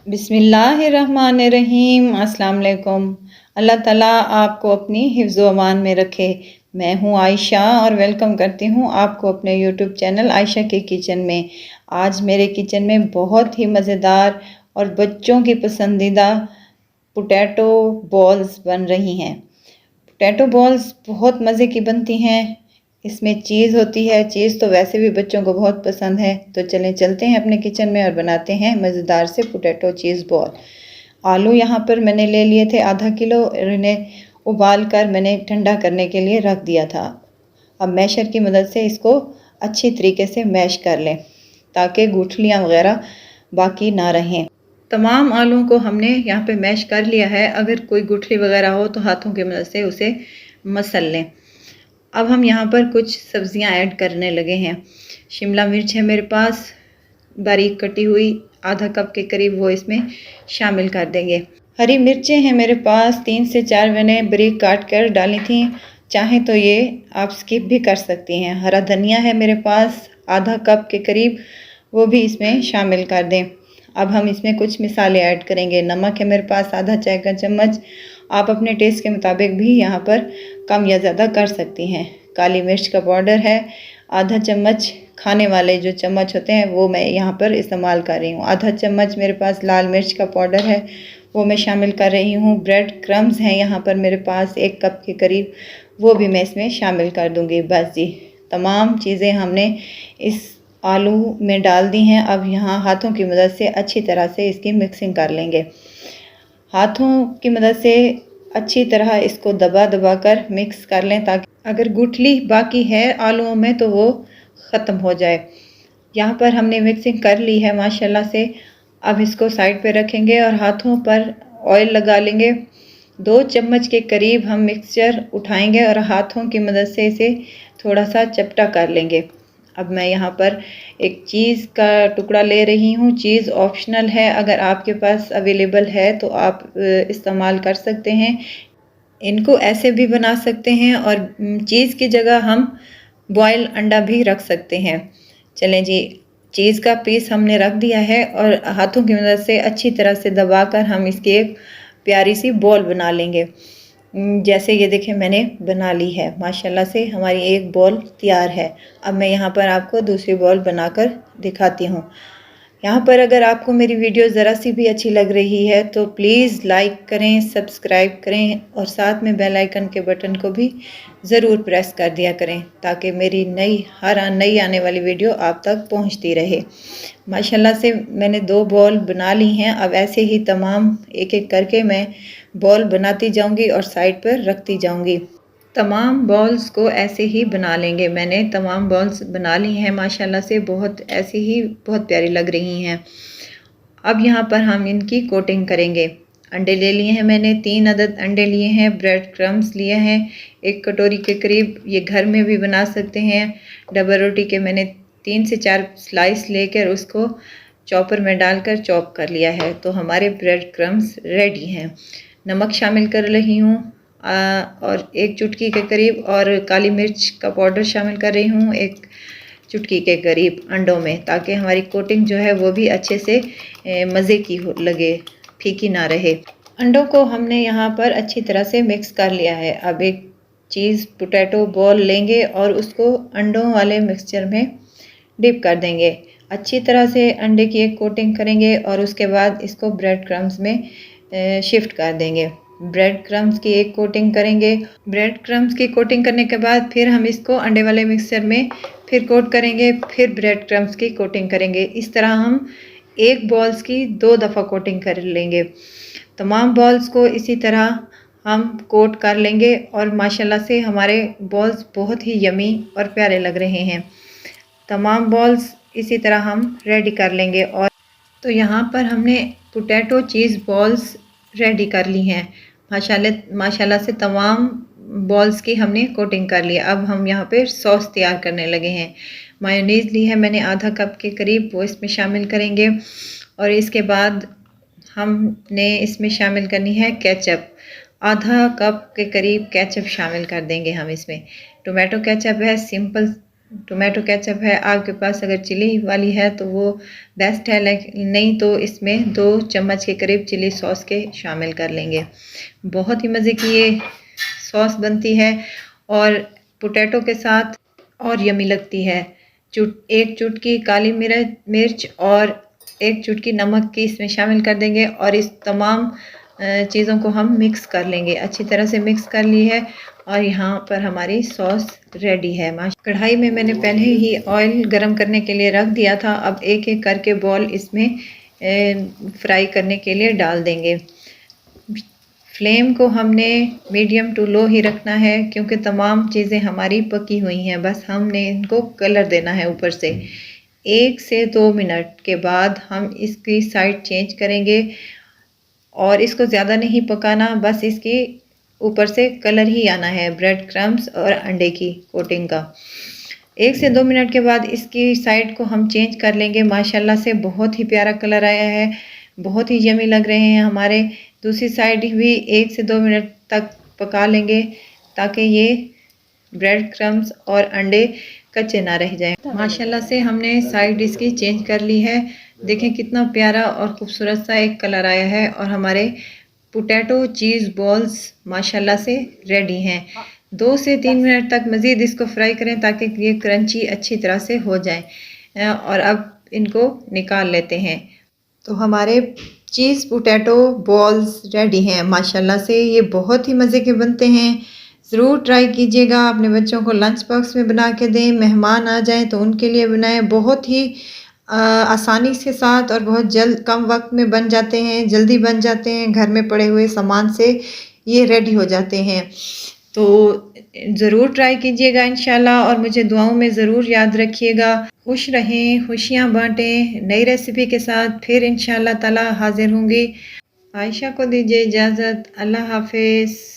बिस्मिल्लाहिर्रहमानिर्रहीम। अस्सलाम वालेकुम। अल्लाह ताला आपको अपनी हिफ्ज़ व अमान में रखे। मैं हूँ आयशा और वेलकम करती हूँ आपको अपने यूट्यूब चैनल आयशा के किचन में। आज मेरे किचन में बहुत ही मज़ेदार और बच्चों की पसंदीदा पोटैटो बॉल्स बन रही हैं। पोटैटो बॉल्स बहुत मज़े की बनती हैं। इसमें चीज़ होती है, चीज़ तो वैसे भी बच्चों को बहुत पसंद है। तो चलें चलते हैं अपने किचन में और बनाते हैं मज़ेदार से पोटैटो चीज़ बॉल। आलू यहाँ पर मैंने ले लिए थे आधा किलो और इन्हें उबाल कर मैंने ठंडा करने के लिए रख दिया था। अब मैशर की मदद से इसको अच्छी तरीके से मैश कर लें ताकि गुठलियाँ वगैरह बाकी ना रहें। तमाम आलूओं को हमने यहाँ पे मैश कर लिया है। अगर कोई गुठली वगैरह हो तो हाथों की मदद से उसे मसल लें। अब हम यहाँ पर कुछ सब्जियाँ ऐड करने लगे हैं। शिमला मिर्च है मेरे पास बारीक कटी हुई, आधा कप के करीब वो इसमें शामिल कर देंगे। हरी मिर्चें हैं मेरे पास 3 से 4 मैंने बारीक काट कर डाली थी। चाहें तो ये आप स्किप भी कर सकती हैं। हरा धनिया है मेरे पास आधा कप के करीब, वो भी इसमें शामिल कर दें। अब हम इसमें कुछ मिसाले ऐड करेंगे। नमक है मेरे पास आधा चाय का चम्मच, आप अपने टेस्ट के मुताबिक भी यहाँ पर कम या ज़्यादा कर सकती हैं। काली मिर्च का पाउडर है आधा चम्मच, खाने वाले जो चम्मच होते हैं वो मैं यहाँ पर इस्तेमाल कर रही हूँ। आधा चम्मच मेरे पास लाल मिर्च का पाउडर है, वो मैं शामिल कर रही हूँ। ब्रेड क्रम्स हैं यहाँ पर मेरे पास 1 कप के करीब, वो भी मैं इसमें शामिल कर दूँगी। बस जी, तमाम चीज़ें हमने इस आलू में डाल दी हैं। अब यहाँ हाथों की मदद से अच्छी तरह से इसकी मिक्सिंग कर लेंगे। हाथों की मदद से अच्छी तरह इसको दबा दबा कर मिक्स कर लें ताकि अगर गुठली बाकी है आलूओं में तो वो ख़त्म हो जाए। यहाँ पर हमने मिक्सिंग कर ली है माशाल्लाह से। अब इसको साइड पे रखेंगे और हाथों पर ऑयल लगा लेंगे। 2 चम्मच के करीब हम मिक्सचर उठाएंगे और हाथों की मदद से इसे थोड़ा सा चपटा कर लेंगे। अब मैं यहाँ पर एक चीज़ का टुकड़ा ले रही हूँ। चीज़ ऑप्शनल है, अगर आपके पास अवेलेबल है तो आप इस्तेमाल कर सकते हैं। इनको ऐसे भी बना सकते हैं और चीज़ की जगह हम बॉयल अंडा भी रख सकते हैं। चलें जी, चीज़ का पीस हमने रख दिया है और हाथों की मदद से अच्छी तरह से दबाकर हम इसकी एक प्यारी सी बॉल बना लेंगे। जैसे ये देखें मैंने बना ली है माशाल्लाह से, हमारी एक बॉल तैयार है। अब मैं यहाँ पर आपको दूसरी बॉल बनाकर दिखाती हूँ। यहाँ पर अगर आपको मेरी वीडियो ज़रा सी भी अच्छी लग रही है तो प्लीज़ लाइक करें, सब्सक्राइब करें और साथ में बेल आइकन के बटन को भी ज़रूर प्रेस कर दिया करें ताकि मेरी हर नई आने वाली वीडियो आप तक पहुँचती रहे। माशाल्लाह से मैंने 2 बॉल बना ली हैं। अब ऐसे ही तमाम एक एक करके मैं बॉल बनाती जाऊंगी और साइड पर रखती जाऊंगी। तमाम बॉल्स को ऐसे ही बना लेंगे। मैंने तमाम बॉल्स बना ली हैं माशाल्लाह से, बहुत ऐसी ही बहुत प्यारी लग रही हैं। अब यहाँ पर हम इनकी कोटिंग करेंगे। अंडे ले लिए हैं मैंने, 3 अदद अंडे लिए हैं। ब्रेड क्रम्स लिए हैं 1 कटोरी के करीब, ये घर में भी बना सकते हैं। डबल रोटी के मैंने 3 से 4 स्लाइस लेकर उसको चॉपर में डालकर चॉप कर लिया है। तो हमारे ब्रेड क्रम्स रेडी हैं। नमक शामिल कर रही हूँ और 1 चुटकी के करीब, और काली मिर्च का पाउडर शामिल कर रही हूँ 1 चुटकी के करीब अंडों में, ताकि हमारी कोटिंग जो है वो भी अच्छे से मज़े की लगे, फीकी ना रहे। अंडों को हमने यहाँ पर अच्छी तरह से मिक्स कर लिया है। अब एक चीज़ पोटैटो बॉल लेंगे और उसको अंडों वाले मिक्सचर में डिप कर देंगे। अच्छी तरह से अंडे की एक कोटिंग करेंगे और उसके बाद इसको ब्रेड क्रम्स में शिफ्ट कर देंगे। ब्रेड क्रम्स की एक कोटिंग करेंगे। ब्रेड क्रम्स की कोटिंग करने के बाद फिर हम इसको अंडे वाले मिक्सचर में फिर कोट करेंगे, फिर ब्रेड क्रम्स की कोटिंग करेंगे। इस तरह हम एक बॉल्स की 2 दफ़ा कोटिंग कर लेंगे। तमाम बॉल्स को इसी तरह हम कोट कर लेंगे और माशाल्लाह से हमारे बॉल्स बहुत ही यमी और प्यारे लग रहे हैं। तमाम बॉल्स इसी तरह हम रेडी कर लेंगे। और तो यहाँ पर हमने पोटैटो चीज़ बॉल्स रेडी कर ली हैं। माशाल्लाह से तमाम बॉल्स की हमने कोटिंग कर लिया। अब हम यहाँ पे सॉस तैयार करने लगे हैं। मायोनीज़ ली है मैंने आधा कप के करीब, वो इसमें शामिल करेंगे। और इसके बाद हमने इसमें शामिल करनी है केचप, आधा कप के करीब केचप शामिल कर देंगे हम इसमें। टोमेटो केचप है, सिंपल टोमेटो केचप है, आपके पास अगर चिली वाली है तो वो बेस्ट है, लेकिन नहीं तो इसमें 2 चम्मच के करीब चिली सॉस के शामिल कर लेंगे। बहुत ही मज़े की ये सॉस बनती है और पोटैटो के साथ और यमी लगती है। एक चुटकी काली मिर्च और 1 चुटकी नमक की इसमें शामिल कर देंगे और इस तमाम चीज़ों को हम मिक्स कर लेंगे। अच्छी तरह से मिक्स कर ली है और यहाँ पर हमारी सॉस रेडी है। कढ़ाई में मैंने पहले ही ऑयल गरम करने के लिए रख दिया था। अब एक एक करके बॉल इसमें फ्राई करने के लिए डाल देंगे। फ्लेम को हमने मीडियम टू लो ही रखना है क्योंकि तमाम चीज़ें हमारी पकी हुई हैं, बस हमने इनको कलर देना है ऊपर से। 1 से 2 मिनट के बाद हम इसकी साइड चेंज करेंगे और इसको ज़्यादा नहीं पकाना, बस इसकी ऊपर से कलर ही आना है ब्रेड क्रम्स और अंडे की कोटिंग का। 1 से 2 मिनट के बाद इसकी साइड को हम चेंज कर लेंगे। माशाल्लाह से बहुत ही प्यारा कलर आया है, बहुत ही यमी लग रहे हैं हमारे। दूसरी साइड भी 1 से 2 मिनट तक पका लेंगे ताकि ये ब्रेड क्रम्स और अंडे कच्चे ना रह जाएं। माशाल्लाह से हमने साइड इसकी चेंज कर ली है। देखें कितना प्यारा और खूबसूरत सा एक कलर आया है और हमारे पोटैटो चीज़ बॉल्स माशाल्लाह से रेडी हैं। 2 से 3 मिनट तक मज़ीद इसको फ्राई करें ताकि ये क्रंची अच्छी तरह से हो जाए और अब इनको निकाल लेते हैं। तो हमारे चीज़ पोटैटो बॉल्स रेडी हैं। माशाल्लाह से ये बहुत ही मज़े के बनते हैं। ज़रूर ट्राई कीजिएगा, अपने बच्चों को लंच बॉक्स में बना के दें, मेहमान आ जाएं तो उनके लिए बनाएं। बहुत ही आसानी के साथ और बहुत जल्द कम वक्त में बन जाते हैं, जल्दी बन जाते हैं। घर में पड़े हुए सामान से ये रेडी हो जाते हैं। तो ज़रूर ट्राई कीजिएगा इंशाल्लाह और मुझे दुआओं में ज़रूर याद रखिएगा। खुश रहें, खुशियाँ बाँटें। नई रेसिपी के साथ फिर इंशाल्लाह ताला हाज़िर होंगी। आयशा को दीजिए इजाज़त। अल्लाह हाफ़िज़।